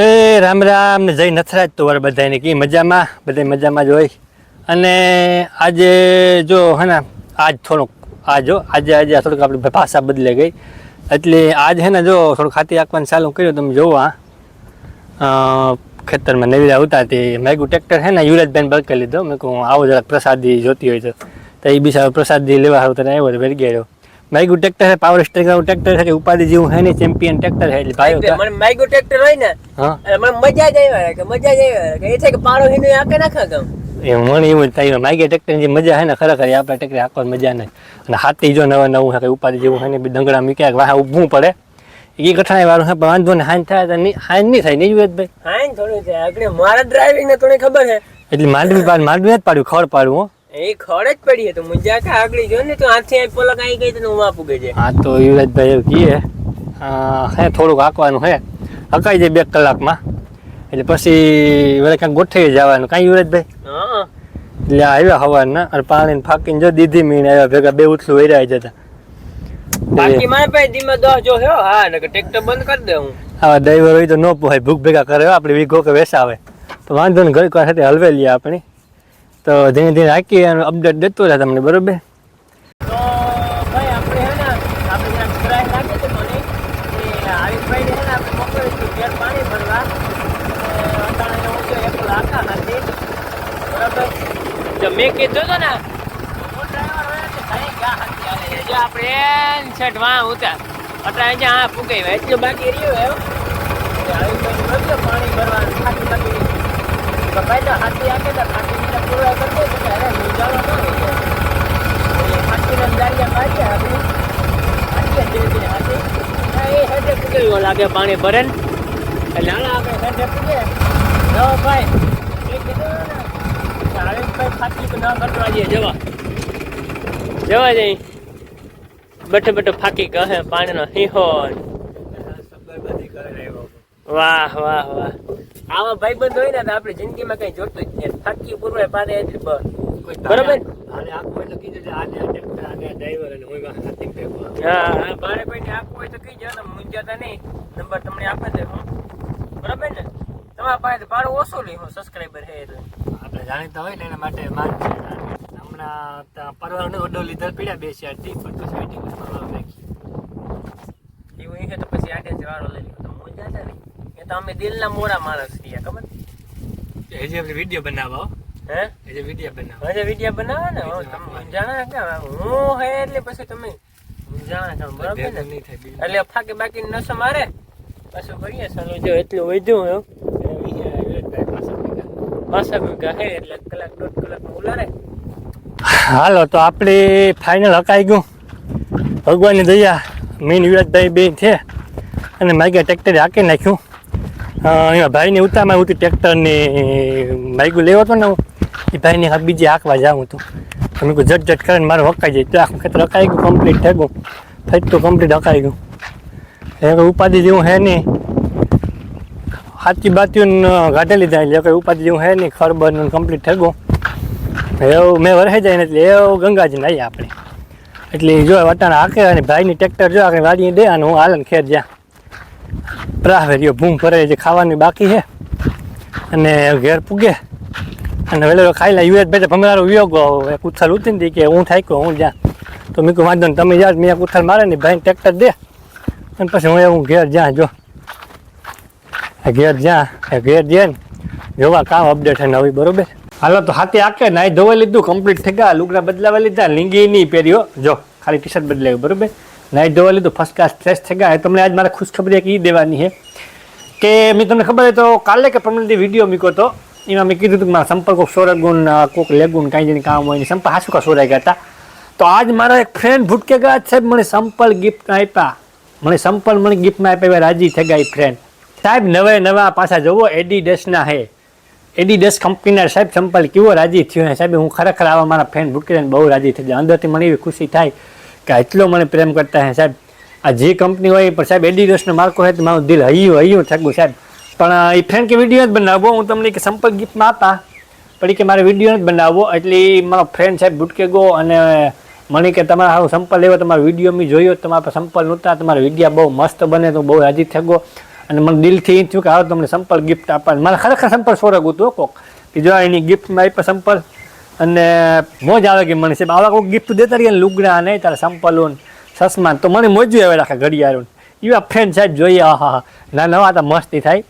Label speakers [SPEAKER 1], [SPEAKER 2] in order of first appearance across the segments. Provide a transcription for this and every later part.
[SPEAKER 1] એ રામ રામ ને જય નથરાજ તો વાર બધાને કી મજામાં, બધા મજામાં જ હોય. અને આજે જો હે ને આજે થોડુંક આપણી ભાષા બદલાઈ ગઈ, એટલે આજ હે ને જો થોડુંક હાથી આંકવાનું ચાલુ કર્યું. તમે જોવો ખેતરમાં નવી આવતા તે મેગું ટ્રેક્ટર હે ને યુવરાજભાઈને બળકે લીધો. મેં કહું આવો જરાક પ્રસાદી જોતી હોય તો એ બી પ્રસાદી લેવા આવ્યો તને આવ્યો તો વેરી ગયો. મેગું ટ્રેક્ટર છે, પાવર સ્ટેરિંગ ટ્રેક્ટર છે, ઉપાધિ જેવું હે ને ચેમ્પિયન ટ્રેક્ટર છે. એટલે ભાઈ
[SPEAKER 2] મને મેગું ટ્રેક્ટર હોય ને મને મજા જ આવે કે એ છે કે પાડો હિનો આકે નાખા ગમ
[SPEAKER 1] એ મને એવું થાય. માઇગે ટ્રેક્ટર જે મજા હે ને ખરેખર આપણે ટ્રેક્ટર આંકવાની મજા નહીં. અને હાથી જો નવું છે ઉપાધિ જેવું હે ને બી દંગડા મૂક્યા વાહ ઊભું પડે એ કઠણાઈ વાળું છે. પણ વાંધો ને હાન થાય તો હાન નહીં થાય નહીં ભાઈ
[SPEAKER 2] હાન થોડું છે આગળ મારા ડ્રાઇવિંગ ને તને ખબર છે
[SPEAKER 1] એટલે માંડવી જ પાડ્યું ખડ પાડવું
[SPEAKER 2] એ ખડ જ પડી તો મુંજા કા આગળ જો ને તો હાથે પલક આવી ગઈ તો ઉમા પૂગે છે.
[SPEAKER 1] હા તો યુવરાજભાઈ એવું કીએ હે થોડુંક આંકવાનું હે, હકાઈ જાય 2 કલાકમાં. એટલે પછી વળે ક્યાંક ગોઠવી જવાનું કાંઈ યુવરાજભાઈ. એટલે આવ્યા હવારના અને પાણીને ફાંકીને જો દીધી મીણ આવ્યા ભેગા બે ઉથલું વૈરાઈ જતા.
[SPEAKER 2] બાકી મારે પાસે ધીમે 10 જો હે. હા ને ટ્રેક્ટર બંધ કરી દે હું.
[SPEAKER 1] આવા ડ્રાઈવર હોય તો ન પોહાય, ભૂખ ભેગા કરે આપણે વીઘો કે વેસાવે તો વાંધો ને ઘડીક વાર સાથે હલવે લઈએ આપણી. તો ધીમે ધીમે રાખી અને અપડેટ દેતો રહે તમને, બરોબર.
[SPEAKER 2] તો ભાઈ આપણે હે ને આપણે જ્યાં સ્પ્રાય નાખી છે મને એ આરીફભાઈ ને આપણે મોકલી ઘેર પાણી ભરવા અટાણે હું જો એક લાકા નથી બરાબર. જો મેં કીધું તો ને ડ્રાઈવર હોય કે ભાઈ ગા હતી આવે જો આપણે એન છટ વાં ઉતાર અટાણે જ્યાં આ ફૂગાઈ એટલું બાકી રહ્યું આરીફભાઈ મળ્યો પાણી ભરવા ખાતી બાકી ભાઈ તો હાથી આકે તો ખાતી પૂરા કરતો તો અરે મુંજાણો ન હોય હાથીને દારિયા કાઢ્યા આપણે હાથીએ ધીરે ધીરે હાથી એ હેઠે પૂગેલો લાગે પાણી ભરે ને એટલે હાલ આપણે હેઠે પૂગે ન ભાઈ એ કીધું ને આરીફભાઈ ફાકી ન કટવા દે જવા જઈ બેઠો ફાકી કહે પાણીનો હીહો. વાહ વાહ વાહ આવા ભાઈબંધ હોય ને તો આપણે જિંદગીમાં કઈ જોતું જ નહીં. ફાકી પૂરવાય પાડે એટલે બરોબર. હા મારે કોઈને આપવું હોય તો કહી જાવ, મુંજાતા નહીં. નંબર તમને આપે છે બરોબર ને. તમારા પાસે ભાડું ઓછું લે હું સબસ્ક્રાઈબર છે એટલે
[SPEAKER 1] આપણે જાણીતા હોય ને એના માટે હમણાં પરવાનો ઓર્ડર લીધા પીડ્યા 2 4 થી પણ પછી વેટિંગ પરવાનો નાખી
[SPEAKER 2] એવું છે તો પછી આટે વાળો લઈ લો તો મુંજાતા નહીં. એ તો અમે દિલના મોરા માણસ છીએ ખબર
[SPEAKER 1] હજી આપણે વિડીયો બનાવો
[SPEAKER 2] હે
[SPEAKER 1] હજી વિડીયો
[SPEAKER 2] બનાવો ને તમે જાણા કે હું હે એટલે પછી તમે જાણા છો બરાબર ને. એટલે ફાકે બાકી નસો મારે પાછું કરીએ ચાલો જો એટલું વધ્યું પાછા વીઘા હે એટલે કલાક 1.5 કલાકમાં ઉલારે.
[SPEAKER 1] હાલો તો આપણે ફાઇનલ હકાઈ ગયું ભગવાનની દયા. મીન યુવરાજભાઈ બે છે અને માઇગે ટ્રેક્ટરે હાંકી નાખ્યું. એમાં ભાઈને ઉતારમાં ઉતી ટ્રેક્ટરને માઇગું લેવો હતો ને હું એ ભાઈને બીજે હાંકવા જાઉં હતું. તમે કહું ઝટ કરીને મારે હકાઈ જાય તો આખું ખેતર હકાઈ ગયું, કમ્પ્લીટ થઈ ગયું, ફેટતું કમ્પ્લીટ હકાઈ ગયું. એ ઉપાધિ જેવું હે નહીં, હાથી બાતીઓને ગાઢે લીધા એટલે કંઈ ઉપાધિ જેવું હે નહીં, ખરબરનું કમ્પ્લીટ થઈ ગયું. એવું મેં વરસાઈ જાય ને એટલે એવું ગંગાજી નાહીએ આપણે. એટલે જો વટાણા હાકે અને ભાઈની ટ્રેક્ટર જો આપણે વાડીને દે અને હું હાલન ખેર જ્યાં પ્રાવે રહ્યો ભૂમ ભરે જે ખાવાની બાકી છે અને ઘેર પૂગે અને વેલો ખાઈ લે. યુએસભાઈ ભમરારો વિયોગો એક ઉથલ ઉતરી કે હું થાક્યો હું જ્યાં તો મેં કહું વાંધો ને તમે જ્યાં મેં એક ઉથલ મારે ને ભાઈને ટ્રેક્ટર દે અને પછી હું ઘેર જ્યાં જો ઘેર જ્યાં જોવા કામ અપડેટ છે નવી, બરોબર. હાલો તો હાથી આકે નાઈ ધોવા લીધું, કમ્પ્લીટ થઈ ગયા, લુગડા બદલાવા લીધા, લીંગી નહીં પહેર્યો જો ખાલી ટી શર્ટ બદલાવ્યું, બરોબર. નાઈ ધોવા લીધું, ફર્સ્ટ ક્લાસ ફ્રેશ થઈ ગયા. તમને આજ મારે ખુશખબરી એક એ દેવાની છે કે મેં તમને ખબર હોય તો કાલે કે પરમદી વિડીયો મૂક્યો હતો એમાં મેં કીધું હતું કે મારા સંપર્ક કોઈક સોરગુણ કોઈક લેગુણ કાંઈ જેની કામ હોય ને સંપર્ક હાસુકા સોરાઈ ગયા હતા. તો આજ મારા એક ફ્રેન્ડ ભૂટકે ગયા સાહેબ મને સંપલ ગિફ્ટ આપ્યા, મને ગિફ્ટમાં આપ્યા, રાજી થઈ ગયા ફ્રેન્ડ સાહેબ. નવા પાછા જોવો એડિડેસના હે, એડિડેસ કંપનીના સાહેબ સંપલ કેવો રાજી થયો સાહેબ. હું ખરેખર આવા મારા ફ્રેન્ડ ભૂટકે બહુ રાજી થઈ જાય, અંદરથી મને એવી ખુશી થાય કે એટલો મને પ્રેમ કરતા હે સાહેબ. આ જે કંપની હોય પણ સાહેબ એડિડેસનો માર્કો હોય તો મારું દિલ હૈયું થયું સાહેબ. પણ એ ફ્રેન્ડ કે વિડીયો જ બનાવવો, હું તમને કે સંપર્ક ગિફ્ટમાં આપા પણ કે મારે વિડીયો જ બનાવવો. એટલે મારો ફ્રેન્ડ સાહેબ ભૂટકે ગો અને મને કે તમારે સારું સંપલ લેવો, તમારો વિડીયો મેં જોયો, તમારા સંપલ નહોતા, તમારા વિડીયો બહુ મસ્ત બને તો બહુ રાજી થઈ ગયો. અને મને દિલથી થયું કે હાલો તમને સંપલ ગિફ્ટ આપવાની. મારે ખરેખર સંપલ સોરગું હતું કોક કે જો એની ગિફ્ટમાં આપ્યા સંપલ અને મોજ આવે કે મને સાહેબ આવા કોઈ ગિફ્ટ દેતા રહીએ લુગડા નહીં તારા સંપલ ચશ્મા તો મને મોજું આવે રાખે ઘડિયાળો એવા ફ્રેન્ડ સાહેબ જોઈએ. હા ના નવા તો મસ્તી થાય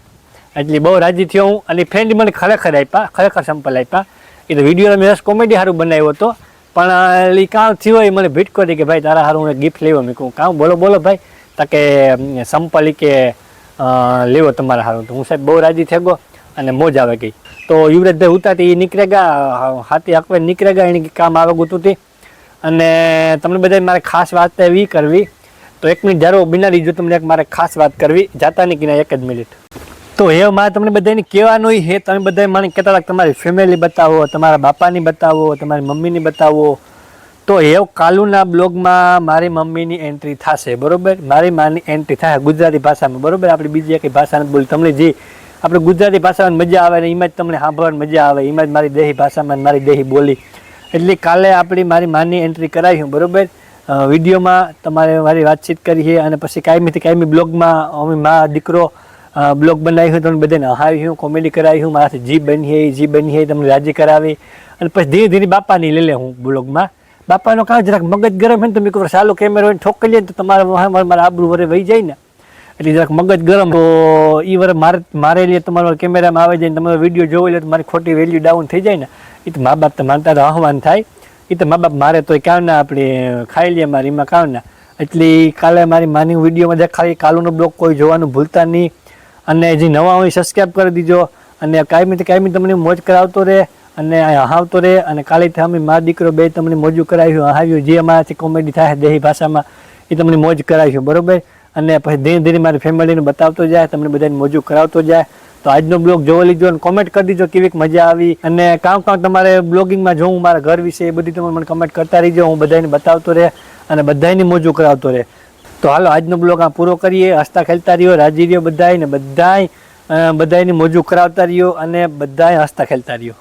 [SPEAKER 1] એટલે બહુ રાજી થયો હું. અને ફ્રેન્ડ મને ખરેખર સંપલ આપ્યા. એ તો વિડીયો મેં કોમેડી સારું બનાવ્યો હતો પણ એ કામ થયો એ મને ભીટકો હતી કે ભાઈ તારા સારું હું ગિફ્ટ લેવો. મેં કહું કામ બોલો ભાઈ તાકે સંપલ કે લેવો તમારા સારું. તો હું સાહેબ બહુ રાજી થઈ ગયો અને મોજ આવે ગઈ. તો યુવરાજભાઈ ઉતારતી એ નીકળે ગયા હાથી હકવે નીકળે ગયા એને કામ આવે ગયું હતું. અને તમને બધા મારે ખાસ વાત એવી કરવી તો 1 મિનિટ જારો બિના લીધો તમને મારે ખાસ વાત કરવી જાતા નહીં કે 1 જ મિનિટ. તો એ મારે તમને બધાને કહેવાનું હે તમે બધા મને કહેતા તમારી ફેમિલી બતાવો તમારા બાપાની બતાવો તમારી મમ્મીની બતાવો. તો એ કાલુના બ્લોગમાં મારી મમ્મીની એન્ટ્રી થશે બરાબર. મારી માની એન્ટ્રી થાય ગુજરાતી ભાષામાં બરાબર. આપણે બીજી એક ભાષા નથી બોલી. તમને જે આપણે ગુજરાતી ભાષામાં મજા આવે ને એમાં જ તમને સાંભળવાની મજા આવે એમાં જ મારી દેહી ભાષામાં મારી દેહી બોલી. એટલે કાલે આપણી મારી માની એન્ટ્રી કરાવી બરાબર. વિડીયોમાં તમારે મારી વાતચીત કરી છે અને પછી કાયમી બ્લોગમાં અમે મા દીકરો બ્લોગ બનાવી હું તમને બધાને હહાવી હું કોમેડી કરાવી હું મારાથી જી બની છે તમને રાજી કરાવી. અને પછી ધીરે ધીરે બાપાની લઈ લે હું બ્લોગમાં. બાપાનો કાં જરાક મગજ ગરમ હોય ને તમે કહો સાલો કેમેરો હોય ઠોકી લે તો તમારા મારા આબરૂ વરે વહી જાય ને એટલે જરાક મગજ ગરમ તો એ વરે મારે લે તમારો કેમેરામાં આવે જાય ને તમારો વિડીયો જોવો લે તો મારી ખોટી વેલ્યુ ડાઉન થઈ જાય ને એ તો મા બાપ તો માનતા તો આહવાન થાય. એ તો મા બાપ મારે તો કામ ના આપણે ખાઈ લઈએ મારી એમાં કામ ના. એટલે કાલે મારી માની વિડીયોમાં દેખાડી કાલુનો બ્લોગ કોઈ જોવાનું ભૂલતા નહીં. અને જે નવા હોય સબસ્ક્રાઈબ કરી દીજો અને કાયમી તમને મોજ કરાવતો રહે અને હહાવતો રહે. અને કાલેથી અમે મા દીકરો બે તમને મોજું કરાવ્યું હહાવ્યું જે અમારાથી કોમેડી થાય દેહી ભાષામાં એ તમને મોજ કરાવ્યું બરાબર. અને પછી ધીરે ધીરે મારી ફેમિલીને બતાવતો જાય તમને બધાને મોજું કરાવતો જાય. તો આજનો બ્લોગ જોવો લીધો અને કોમેન્ટ કરી દીજો કેવીક મજા આવી. અને કામ તમારે બ્લોગિંગમાં જોઉં મારા ઘર વિશે એ બધી તમે મને કમેન્ટ કરતા રહીજો. હું બધાને બતાવતો રહે અને બધાને મોજું કરાવતો રહે. તો હાલો આજનો બ્લોગ આ પૂરો કરીએ. હસતા ખેલતા રહ્યો રાજી રહ્યો બધાને બધાને મોજું કરાવતા રહ્યો અને બધાએ હસતા ખેલતા રહ્યો.